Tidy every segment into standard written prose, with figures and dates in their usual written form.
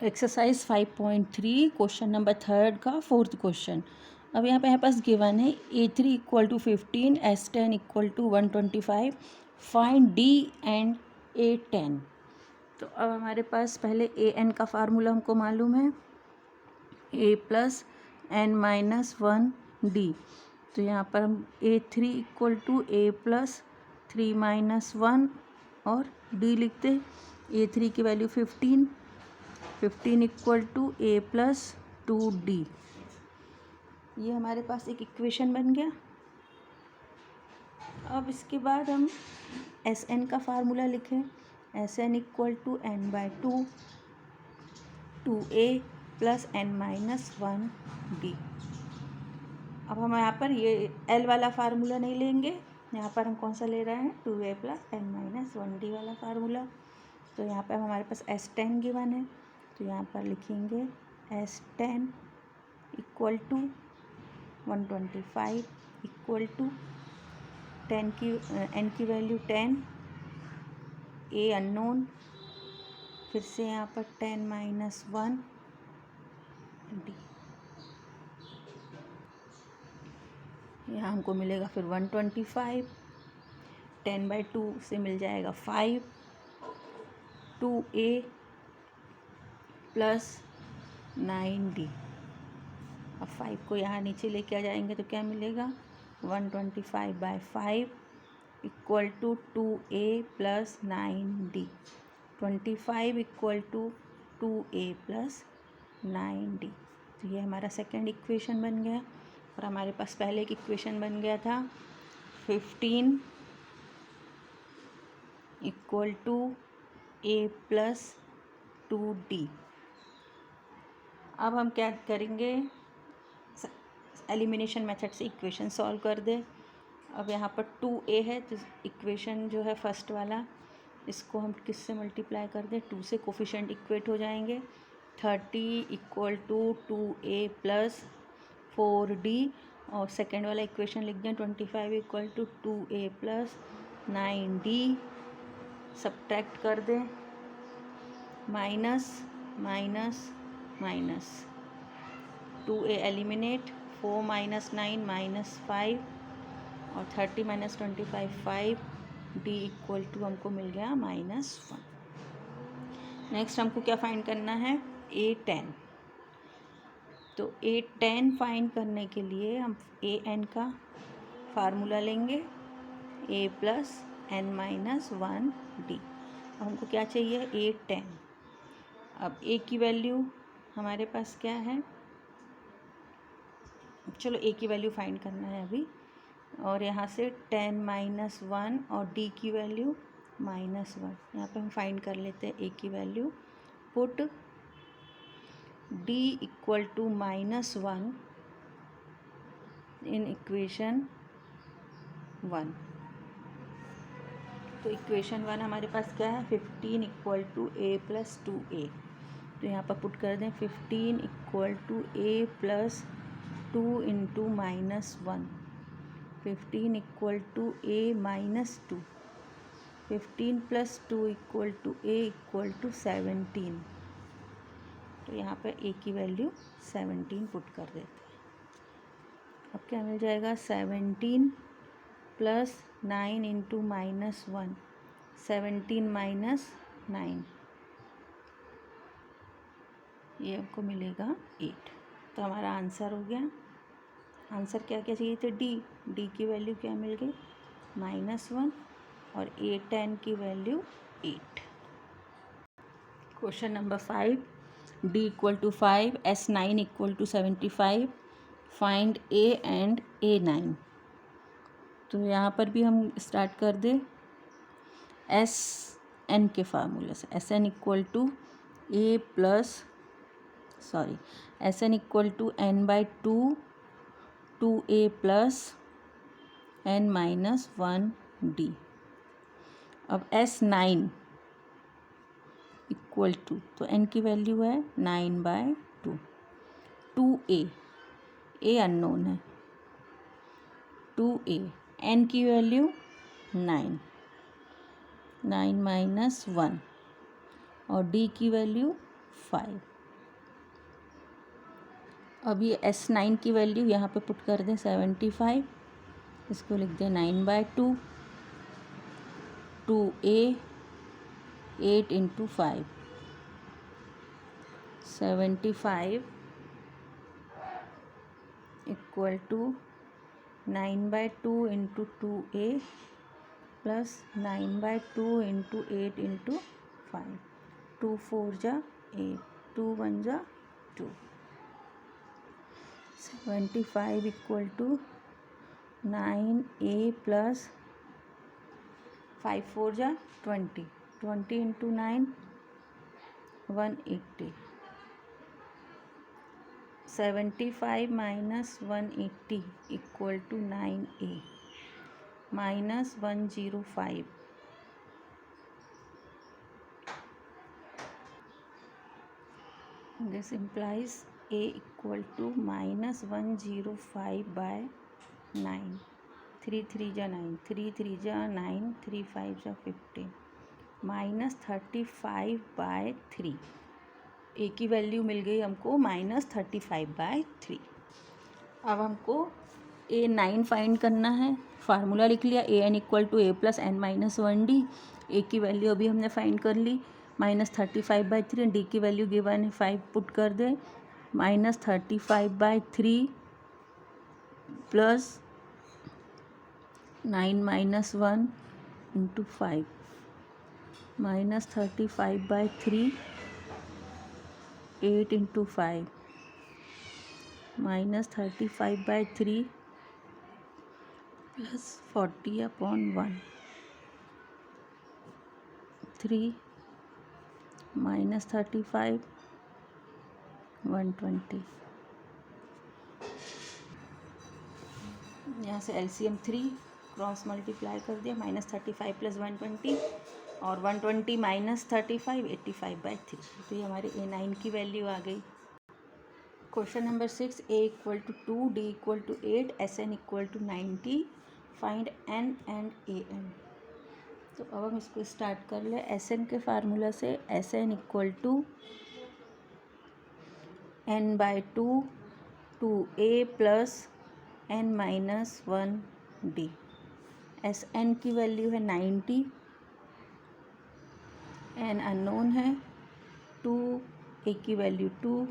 Exercise 5.3 question number third का fourth question. अब यहाँ पे हमारे पास गिवन है A3 equal to 15, S10 equal to 125, find D and A10। तो अब हमारे पास पहले AN का फार्मूला हमको मालूम है, A plus N minus 1D। तो यहाँ पर हम A3 equal to A plus 3 minus 1 और D लिखते। A3 की value 15 equal to A plus 2D। ये हमारे पास एक इक्वेशन बन गया। अब इसके बाद हम SN का फार्मूला लिखें, SN equal to N/2 2A plus N minus 1D। अब हम यहाँ पर ये L वाला फार्मूला नहीं लेंगे, यहाँ पर हम कौन सा ले रहे हैं, 2A plus N minus 1D वाला फार्मूला। तो यहाँ पर हमारे पास S10 गिवन है, तो यहाँ पर लिखेंगे S10 equal to 125 equal to N की वैल्यू 10, A अननोन, फिर से यहाँ पर 10 माइनस 1D। यहाँ हमको मिलेगा फिर 125, 10/2 से मिल जाएगा 5, 2A प्लस 9D। अब 5 को यहाँ नीचे लेके आ जाएंगे तो क्या मिलेगा, 125/5 equal to 2A plus 9D। 25 equal to 2A plus 9D। तो ये हमारा सेकेंड इक्वेशन बन गया। और हमारे पास पहले एक इक्वेशन बन गया था 15 equal to A plus 2D। अब हम क्या करेंगे, एलिमिनेशन मेथड से इक्वेशन सॉल्व कर दे। अब यहाँ पर 2A है तो इक्वेशन जो है फर्स्ट वाला, इसको हम किससे मल्टीप्लाई कर दें, 2 से, कोफिशिएंट इक्वेट हो जाएंगे। 30 equal to 2A plus 4D। और सेकेंड वाला इक्वेशन लिख दें 25 equal to 2A plus 9D। Subtract कर दें, minus minus minus, 2A eliminate, 4 minus 9 minus 5 और 30 माइनस 25 5D इक्वल टू हमको मिल गया -1। नेक्स्ट हमको क्या फाइंड करना है, A10। तो A10 फाइंड करने के लिए हम AN का फार्मूला लेंगे, A plus N minus 1D। हमको क्या चाहिए, A10। अब A की वैल्यू हमारे पास क्या है, चलो A की वैल्यू फाइंड करना है अभी। और यहाँ से 10 माइनस 1 और D की वैल्यू -1। यहाँ पे हम फाइंड कर लेते हैं A की value. Put D equal to -1 in equation 1। तो इक्वेशन 1 हमारे पास क्या है, 15 equal to A plus 2A। तो यहाँ पर पुट कर दें 15 equal to A plus 2 into -1। 15 equal to A minus 2। 15 plus 2 equal to A equal to 17। तो यहाँ पर A की वैल्यू 17 पुट कर देते हैं। अब क्या मिल जाएगा, 17 प्लस 9 इंटू -1, 17 माइनस 9, ये हमको मिलेगा 8। तो हमारा आंसर हो गया। आंसर क्या क्या चाहिए थे, D की वैल्यू क्या मिल गई, -1 और A10 की value 8। Question number 5, D equal to 5, S9 equal to 75, find A and A9। तो यहाँ पर भी हम स्टार्ट कर दे SN के फार्मूले से। SN equal to SN equal to N/2 2A plus N minus 1D। अब S9 इक्वल टू, तो N की वैल्यू है 9/2, 2A अननोन है, 2A, N की वैल्यू 9 माइनस 1 और D की वैल्यू 5। अब ये S9 की वैल्यू यहाँ पे पुट कर दें 75, इसको लिख दें 9/2, 2A 8 × 5, 75 equal to 9/2 × 2A plus 9/2 × 8 × 5, 2 4 जा 8, 2 1 जा 2, 75 इक्वल टू 9A प्लस 5 4 जा 20, 20 × 9 180, 75 minus 180 equal to 9A minus 105, this implies A equal to minus 105/9, 3 3 जा 9, 3 3 जा 9, 3 5 जा 15, माइनस 35/3। ए की वैल्यू मिल गई हमको माइनस 35/3। अब हमको A9 फाइंड करना है। फार्मूला लिख लिया, AN equal to A plus N minus 1D। A की वैल्यू अभी हमने फाइंड कर ली माइनस 35/3, डी की वैल्यू गिवन है 5 पुट कर दें, minus 35/3 plus 9 minus 1 × 5, minus 35/3 8 × 5, minus 35/3 plus 40/1, 3 minus 35 120। यहाँ से LCM 3 क्रॉस मल्टीप्लाई कर दिया, माइनस 35 प्लस 120 और 120 माइनस 35 85/3। तो ये हमारे A9 की वैल्यू आ गई। Question number 6, A equal to 2, D equal to 8, SN equal to 90, find N and AN। तो अब हम इसको स्टार्ट कर ले। SN के फार्मूला से SN equal to N/2 2A plus N minus 1D। SN की वैल्यू है 90, N अननोन है, 2A की वैल्यू 2,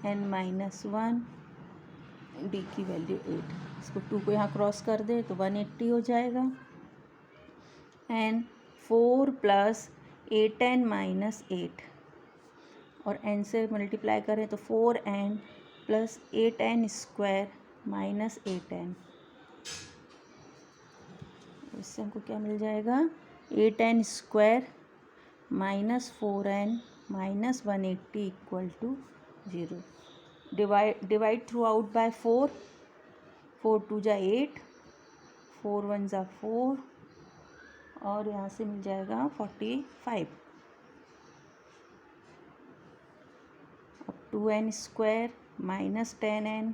N माइनस 1, D की वैल्यू 8। इसको 2 को यहाँ क्रॉस कर दे तो 180 हो जाएगा। N 4 प्लस 8N माइनस 8 और N से मल्टीप्लाई करें तो 4N plus 8N square minus 8N। इससे हमको क्या मिल जाएगा, 8N square minus 4N minus 180 equal to 0। Divide throughout by 4, 4 2 जा 8, 4 1 जा 4 और यहाँ से मिल जाएगा 45। अब 2N square minus 10N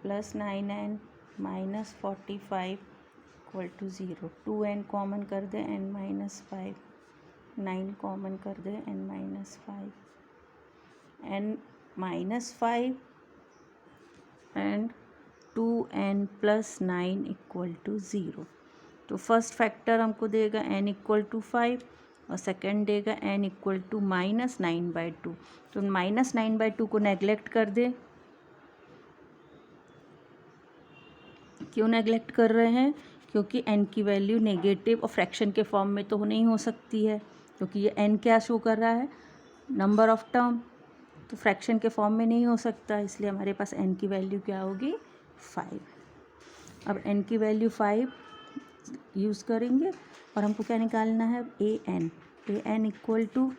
plus 9N minus 45 equal to 0। 2N common कर दें, N माइनस 5, 9 कॉमन कर दें, N minus 5, N minus 5 and 2N plus 9 equal to 0। तो फर्स्ट फैक्टर हमको देगा N इक्वल टू 5 और सेकेंड देगा N इक्वल टू माइनस 9/2। तो माइनस 9/2 को नेगलेक्ट कर दे। क्यों नेगलेक्ट कर रहे हैं, क्योंकि N की वैल्यू नेगेटिव और फ्रैक्शन के फॉर्म में तो नहीं हो सकती है, क्योंकि ये N क्या शो कर रहा है, नंबर ऑफ टर्म, तो फ्रैक्शन के फॉर्म में नहीं हो सकता, इसलिए हमारे पास N की वैल्यू क्या होगी, 5। अब N की वैल्यू 5 यूज़ करेंगे और हमको क्या निकालना है, AN equal to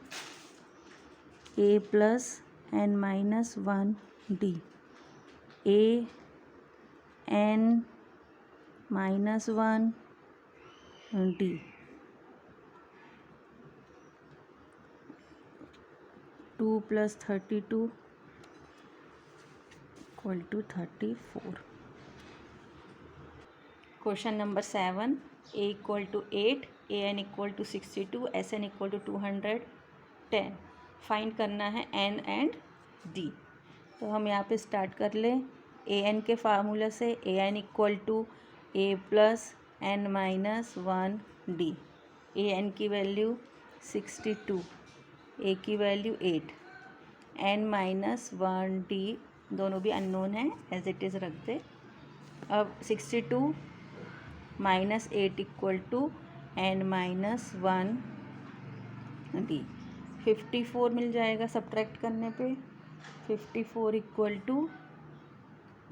A plus N minus 1D, AN minus 1D, 2 plus 32 equal to 34। Question number 7, A equal to 8, AN equal to 62, SN equal to 210। Find करना है n एंड d। तो हम यहाँ पे स्टार्ट कर ले। ए एन के formula से a N equal to A plus N minus 1 d. A n की वैल्यू 62, ए की वैल्यू 8, एन माइनस 1 डी दोनों भी अननोन है, एज इट इज़ रख दे। अब 62 minus 8 equal to N minus 1 D. 54 मिल जाएगा सब्ट्रैक्ट करने पे। 54 equal to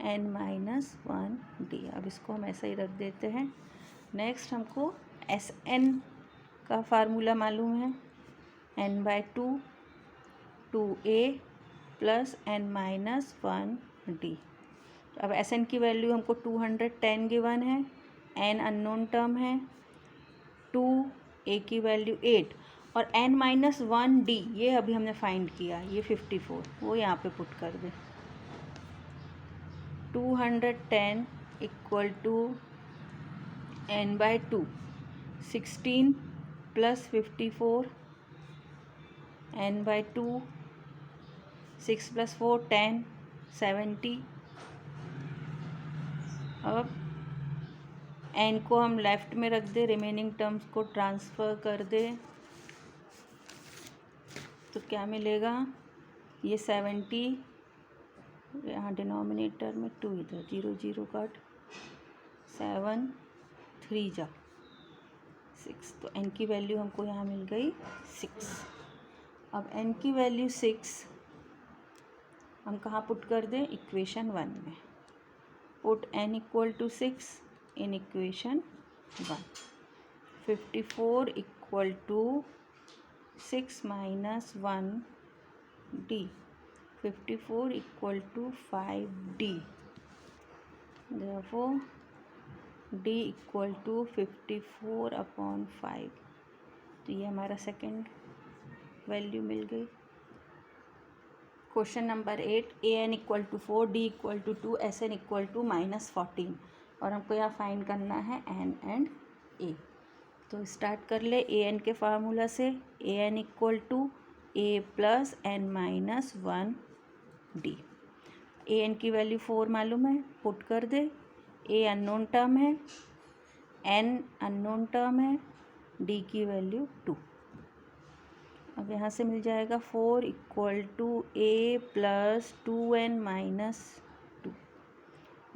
N minus 1 D. अब इसको हम ऐसा ही रख देते हैं। नेक्स्ट हमको एस एन का फार्मूला मालूम है, N by two A plus N minus 1 D. अब एस एन की वैल्यू हमको 210 गिवन है, एन अननोन टर्म है, 2 ए की वैल्यू 8 और एन माइनस 1 डी ये अभी हमने फाइंड किया, ये 54 वो यहाँ पे पुट कर दे। 210 equal to N by 2, 16 plus 54 N by 2, 6 प्लस 4 10, 70। अब एन को हम लेफ्ट में रख दे, रिमेनिंग टर्म्स को ट्रांसफ़र कर दे, तो क्या मिलेगा, ये 70 यहाँ डिनोमिनेटर में 2 इधर, 0 0 कट, 7 3 जा 6, तो n की वैल्यू हमको यहाँ मिल गई 6। अब n की वैल्यू 6 हम कहाँ पुट कर दें, इक्वेशन 1 में। Put n equal to 6 in equation 1। 54 equal to 6 minus 1 D. 54 equal to 5d। therefore d equal to 54/5। तो ये हमारा सेकंड वैल्यू मिल गई। Question number 8, A N equal to 4, D equal to 2, S N equal to -14 और हमको यहाँ find करना है एन एंड ए। तो स्टार्ट कर ले ए एन के फार्मूला से, a N equal to A plus N minus 1 d. A n की वैल्यू 4 मालूम है, पुट कर दे। ए अननोन टर्म है, एन अननोन टर्म है, डी की वैल्यू 2। अब यहाँ से मिल जाएगा 4 equal to A plus 2n minus 2।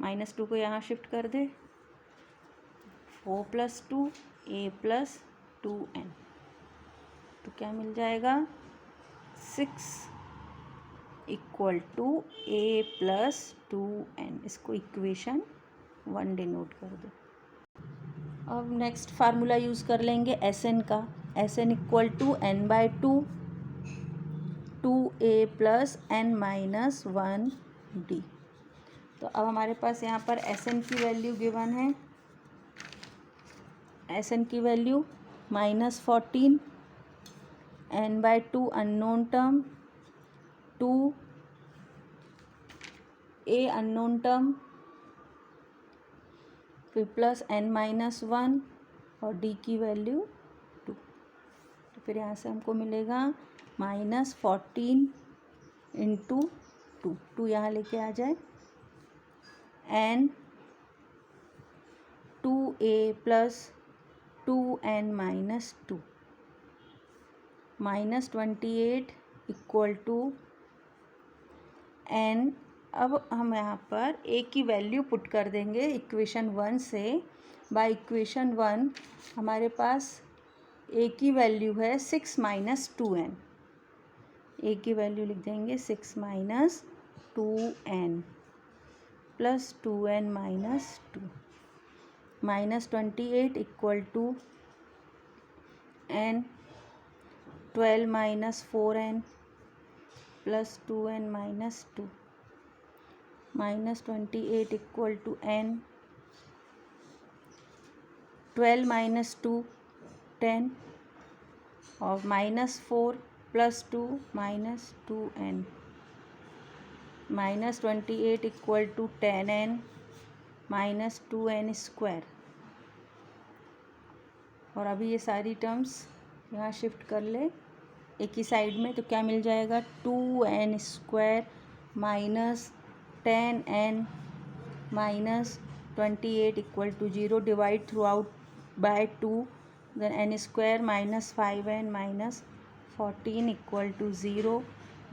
-2 को यहाँ शिफ्ट कर दे, 4 प्लस 2 ए प्लस 2n, तो क्या मिल जाएगा 6 equal to A plus 2n। इसको इक्वेशन 1 डिनोट कर दो। अब नेक्स्ट फार्मूला यूज़ कर लेंगे एस एन का। S N equal to N by 2 A plus N minus 1 D. तो अब हमारे पास यहाँ पर एस एन की वैल्यू गिवन है, एस एन की value -14, N by 2 unknown term, 2 A unknown term, फिर प्लस एन माइनस 1 और डी की वैल्यू 2। तो फिर यहाँ से हमको मिलेगा -14 इंटू 2 यहाँ लेके आ जाए, N 2a plus 2n minus 2 -28 equal to n। अब हम यहाँ पर a की वैल्यू पुट कर देंगे इक्वेशन 1 से। बाय इक्वेशन 1 हमारे पास a की वैल्यू है 6 माइनस 2n। a की वैल्यू लिख देंगे 6 minus 2n plus 2n minus 2। -28 equal to n 12 minus 4n plus 2n minus 2। -28 equal to n 12 minus 2 10 और -4 plus 2 minus 2n। -28 equal to 10n minus 2n square. और अभी ये सारी terms यहाँ shift कर ले, एक ही साइड में, तो क्या मिल जाएगा 2n² minus 10n minus 28 equal to 0, divide throughout by 2, then n² minus 5n minus 14 equal to 0,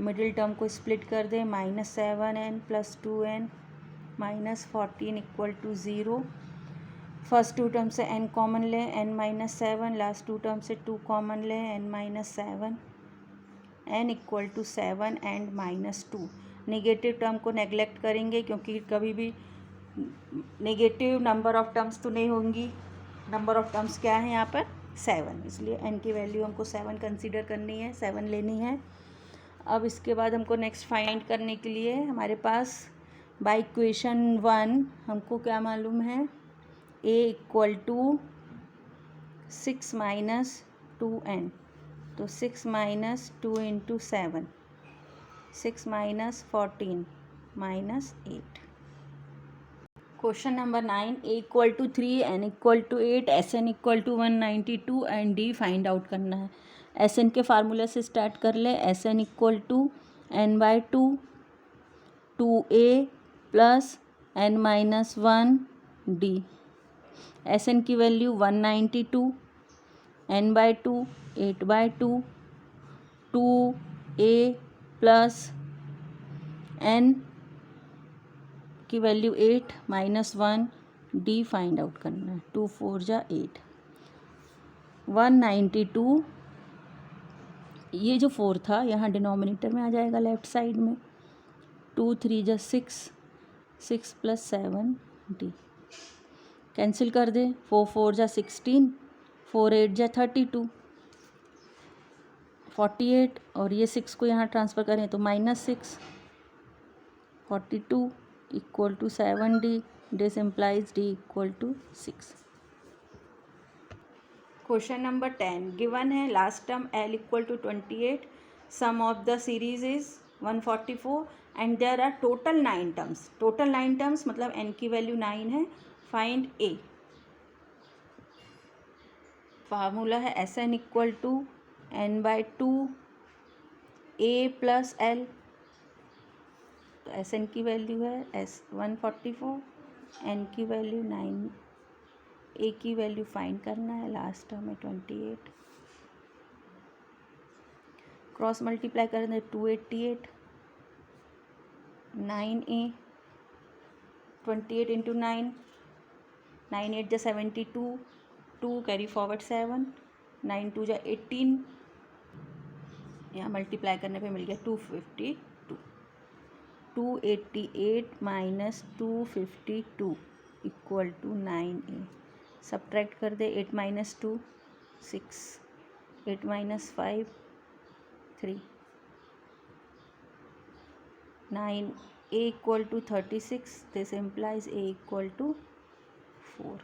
middle term को स्प्लिट कर दें, -7n plus 2n minus 14 equal to 0, first two term से n कॉमन लें, n minus 7, last two term से 2 common लें, n minus 7, n equal to 7 and -2। Negative term को neglect करेंगे क्योंकि कभी भी नेगेटिव नंबर ऑफ टर्म्स तो नहीं होंगी। नंबर ऑफ टर्म्स क्या है यहाँ पर 7, इसलिए n की वैल्यू हमको 7 कंसीडर करनी है, 7 लेनी है। अब इसके बाद हमको नेक्स्ट फाइंड करने के लिए हमारे पास बाय इक्वेशन 1 हमको क्या मालूम है, a equal to 6 minus 2n, तो 6 minus 2 into 7, 6 minus 14 minus 8। Question number 9, a equal to 3, n equal to 8, Sn equal to 192 and d find out करना है। Sn के फार्मूला से स्टार्ट कर ले। Sn equal to n/2 2a plus n minus 1 d। Sn की value 192, n/2 8/2 2a plus n की value 8 minus 1 d find out करना है। 2 4 जा 8, 192, ये जो 4 था यहाँ डिनोमिनेटर में आ जाएगा लेफ्ट साइड में, 2 3 जा 6, 6 प्लस 7 d, कैंसिल कर दे, 4 4 जा 16, 4 8 जा 32, 48, और ये 6 को यहाँ ट्रांसफ़र करें तो -6, 42 equal to 7d, this implies d equal to 6। Question number 10 given है last term l equal to 28, sum of the series is 144 and there are total 9 terms. Total 9 terms मतलब n की वैल्यू 9 है। Find a। Formula है Sn equal to n/2 a plus l, तो Sn की value है 144, n की value 9, a की value find करना है, लास्ट टर्म है 28, क्रॉस मल्टीप्लाई कर दें 288, 9a, 28 इंटू 9, 9 8 जा 72, 2 कैरी फॉरवर्ड 7, 9 2 जा 18, यहाँ मल्टीप्लाई करने पे मिल गया 252, 288 minus 252 equal to 9a। Subtract कर दे, 8 minus 2 6, 8 minus 5 3, 9, a equal to 36, this implies a equal to 4।